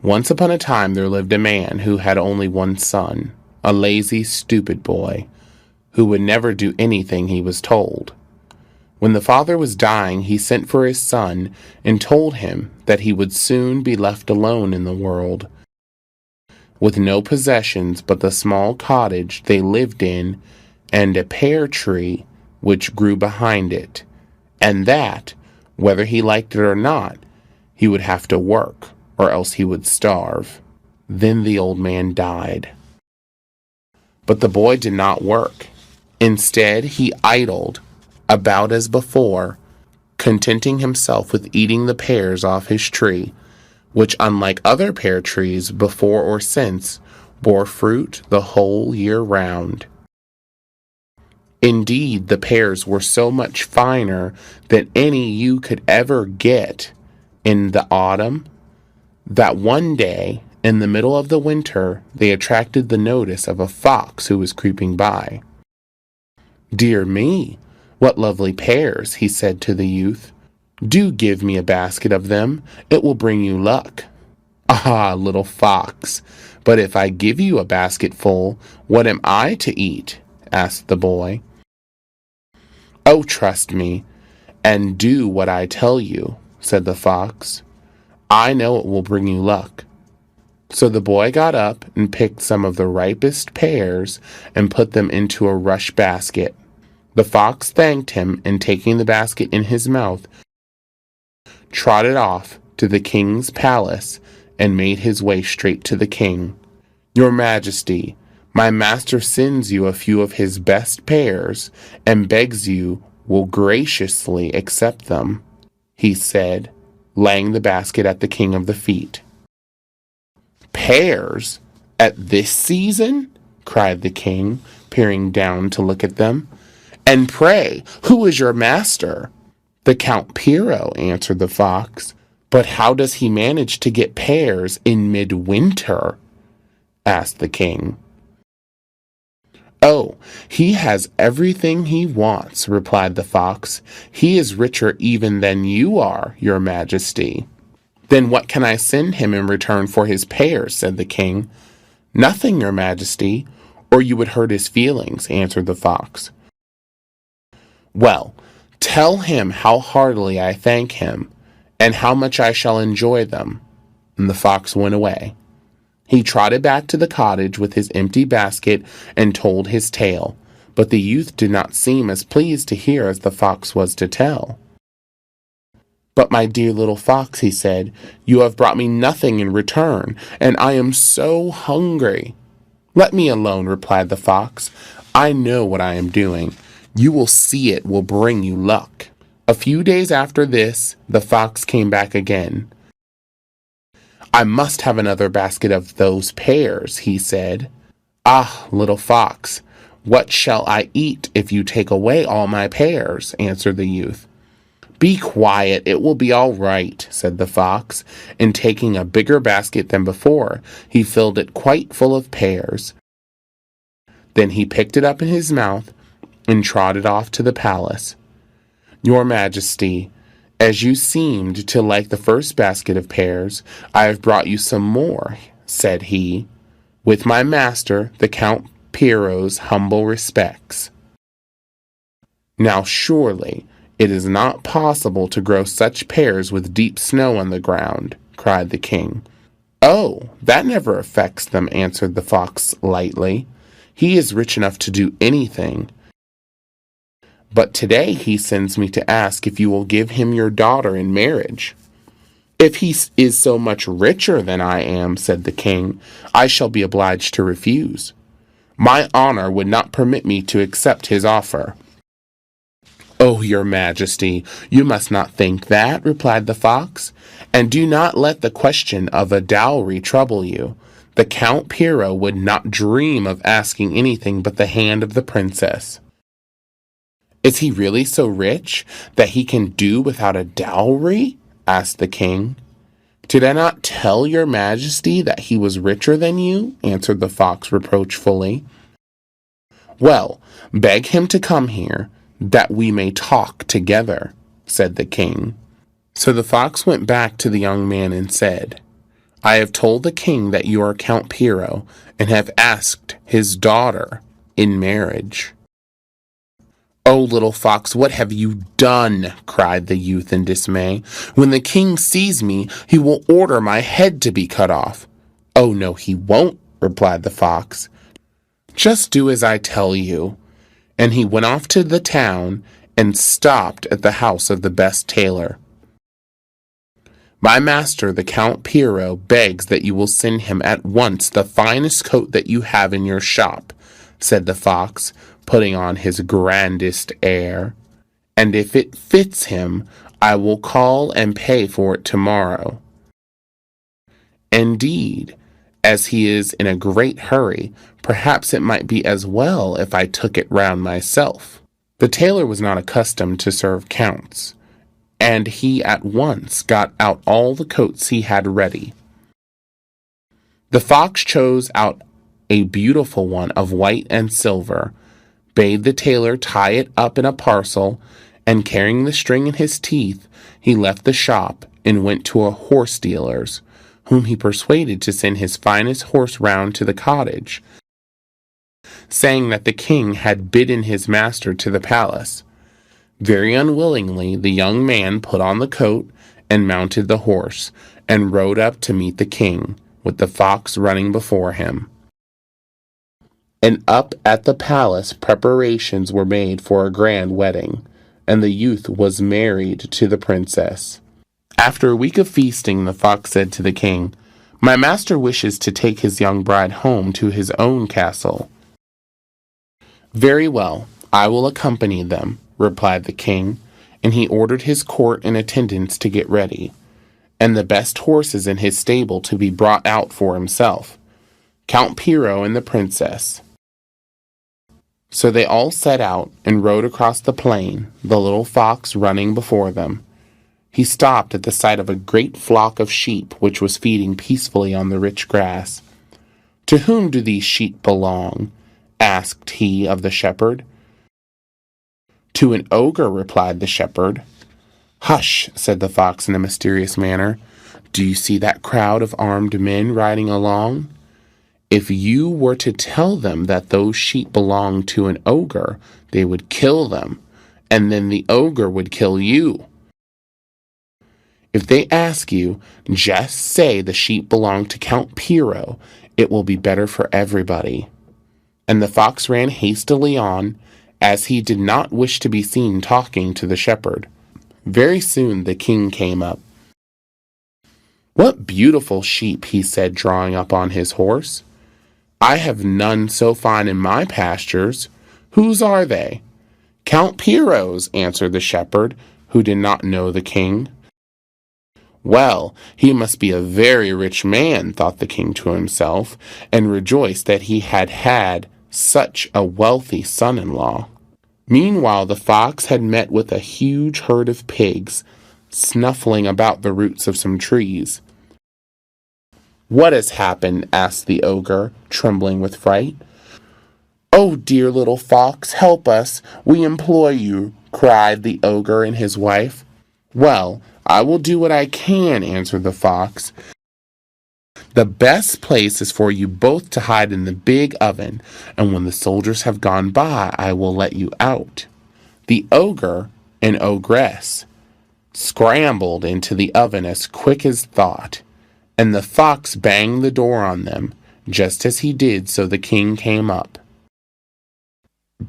Once upon a time there lived a man who had only one son, a lazy, stupid boy, who would never do anything he was told. When the father was dying, he sent for his son and told him that he would soon be left alone in the world, with no possessions but the small cottage they lived in and a pear tree which grew behind it, and that, whether he liked it or not, he would have to work, or else he would starve. Then the old man died. But the boy did not work. Instead, he idled about as before, contenting himself with eating the pears off his tree, which, unlike other pear trees before or since, bore fruit the whole year round. Indeed, the pears were so much finer than any you could ever get in the autumn, that one day, in the middle of the winter, they attracted the notice of a fox who was creeping by. "Dear me, what lovely pears," he said to the youth. "Do give me a basket of them. It will bring you luck." "Ah, little fox, but if I give you a basketful, what am I to eat?" asked the boy. "Oh, trust me, and do what I tell you," said the fox. "I know it will bring you luck." So the boy got up and picked some of the ripest pears and put them into a rush basket. The fox thanked him, and taking the basket in his mouth, trotted off to the king's palace and made his way straight to the king. "Your Majesty, my master sends you a few of his best pears and begs you will graciously accept them," he said, laying the basket at the king of the feet. "Pears? At this season?" cried the king, peering down to look at them. "And pray, who is your master?" "The Count Piro," answered the fox. "But how does he manage to get pears in midwinter?" asked the king. "Oh, he has everything he wants," replied the fox. "He is richer even than you are, your Majesty." "Then what can I send him in return for his pears?" said the king. "Nothing, your Majesty, or you would hurt his feelings," answered the fox. "Well, tell him how heartily I thank him, and how much I shall enjoy them." And the fox went away. He trotted back to the cottage with his empty basket and told his tale, but the youth did not seem as pleased to hear as the fox was to tell. "But my dear little fox," he said, "you have brought me nothing in return, and I am so hungry." "Let me alone," replied the fox. "I know what I am doing. You will see it will bring you luck." A few days after this, the fox came back again. "I must have another basket of those pears," he said. "Ah, little fox, what shall I eat if you take away all my pears?" answered the youth. "Be quiet, it will be all right," said the fox, and taking a bigger basket than before, he filled it quite full of pears. Then he picked it up in his mouth and trotted off to the palace. "Your Majesty, as you seemed to like the first basket of pears, I have brought you some more," said he, "with my master, the Count Piro's humble respects." "Now surely it is not possible to grow such pears with deep snow on the ground," cried the king. "Oh, that never affects them," answered the fox lightly. "He is rich enough to do anything. But today he sends me to ask if you will give him your daughter in marriage." "If he is so much richer than I am," said the king, "I shall be obliged to refuse. My honor would not permit me to accept his offer." "Oh, your Majesty, you must not think that," replied the fox, "and do not let the question of a dowry trouble you. The Count Piro would not dream of asking anything but the hand of the princess." "Is he really so rich that he can do without a dowry?" asked the king. "Did I not tell your Majesty that he was richer than you?" answered the fox reproachfully. "Well, beg him to come here, that we may talk together," said the king. So the fox went back to the young man and said, I have told the king that you are Count Piro, and have asked his daughter in marriage." "Oh, little fox, what have you done?" cried the youth in dismay. "When the king sees me, he will order my head to be cut off." "Oh, no, he won't," replied the fox. "Just do as I tell you." And he went off to the town and stopped at the house of the best tailor. "My master, the Count Piro, begs that you will send him at once the finest coat that you have in your shop," said the fox, putting on his grandest air. "And if it fits him, I will call and pay for it tomorrow. Indeed, as he is in a great hurry, perhaps it might be as well if I took it round myself." The tailor was not accustomed to serve counts, and he at once got out all the coats he had ready. The fox chose out a beautiful one of white and silver, bade the tailor tie it up in a parcel, and carrying the string in his teeth, he left the shop and went to a horse dealer's, whom he persuaded to send his finest horse round to the cottage, saying that the king had bidden his master to the palace. Very unwillingly, the young man put on the coat and mounted the horse, and rode up to meet the king, with the fox running before him. And up at the palace preparations were made for a grand wedding, and the youth was married to the princess. After a week of feasting, the fox said to the king, "My master wishes to take his young bride home to his own castle." "Very well, I will accompany them," replied the king, and he ordered his court and attendants to get ready, and the best horses in his stable to be brought out for himself, Count Piro and the princess. So they all set out and rode across the plain, the little fox running before them. He stopped at the sight of a great flock of sheep which was feeding peacefully on the rich grass. "To whom do these sheep belong?" asked he of the shepherd. "To an ogre," replied the shepherd. "Hush," said the fox in a mysterious manner. "Do you see that crowd of armed men riding along? If you were to tell them that those sheep belong to an ogre, they would kill them, and then the ogre would kill you. If they ask you, just say the sheep belong to Count Piro. It will be better for everybody." And the fox ran hastily on, as he did not wish to be seen talking to the shepherd. Very soon the king came up. "What beautiful sheep," he said, drawing up on his horse. "I have none so fine in my pastures. Whose are they?" "Count Piro's," answered the shepherd, who did not know the king. "Well, he must be a very rich man," thought the king to himself, and rejoiced that he had had such a wealthy son-in-law. Meanwhile, the fox had met with a huge herd of pigs, snuffling about the roots of some trees. "What has happened?" asked the ogre, trembling with fright. "Oh, dear little fox, help us, we implore you," cried the ogre and his wife. "Well, I will do what I can," answered the fox. "The best place is for you both to hide in the big oven, and when the soldiers have gone by, I will let you out." The ogre and ogress scrambled into the oven as quick as thought, and the fox banged the door on them. Just as he did so, the king came up.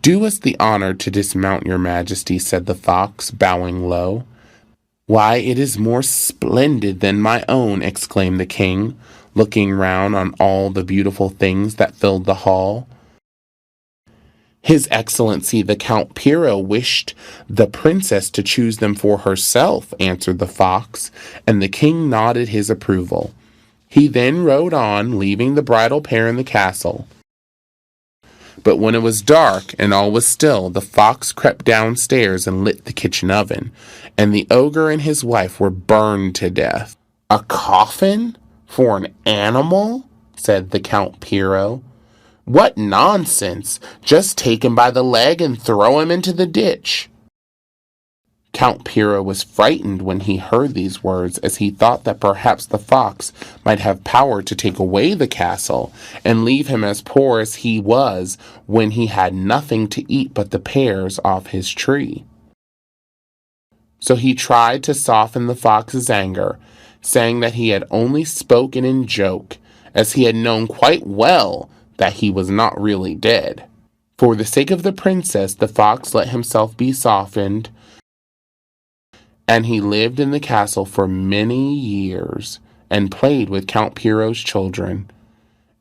"Do us the honor to dismount, your majesty," said the fox, bowing low. "Why, it is more splendid than my own," exclaimed the king, looking round on all the beautiful things that filled the hall. "His Excellency the Count Piro wished the princess to choose them for herself," answered the fox, and the king nodded his approval. He then rode on, leaving the bridal pair in the castle. But when it was dark and all was still, the fox crept downstairs and lit the kitchen oven, and the ogre and his wife were burned to death. "A coffin for an animal?" said the Count Piro. "What nonsense! Just take him by the leg and throw him into the ditch." Count Piro was frightened when he heard these words, as he thought that perhaps the fox might have power to take away the castle and leave him as poor as he was when he had nothing to eat but the pears off his tree. So he tried to soften the fox's anger, saying that he had only spoken in joke, as he had known quite well that he was not really dead. For the sake of the princess, the fox let himself be softened, and he lived in the castle for many years and played with Count Piro's children.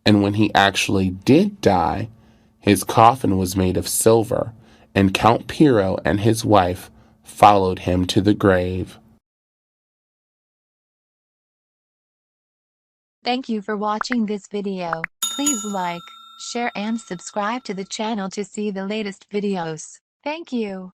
And when he actually did die, his coffin was made of silver, and Count Piro and his wife followed him to the grave. Thank you for watching this video. Please like, share and subscribe to the channel to see the latest videos. Thank you.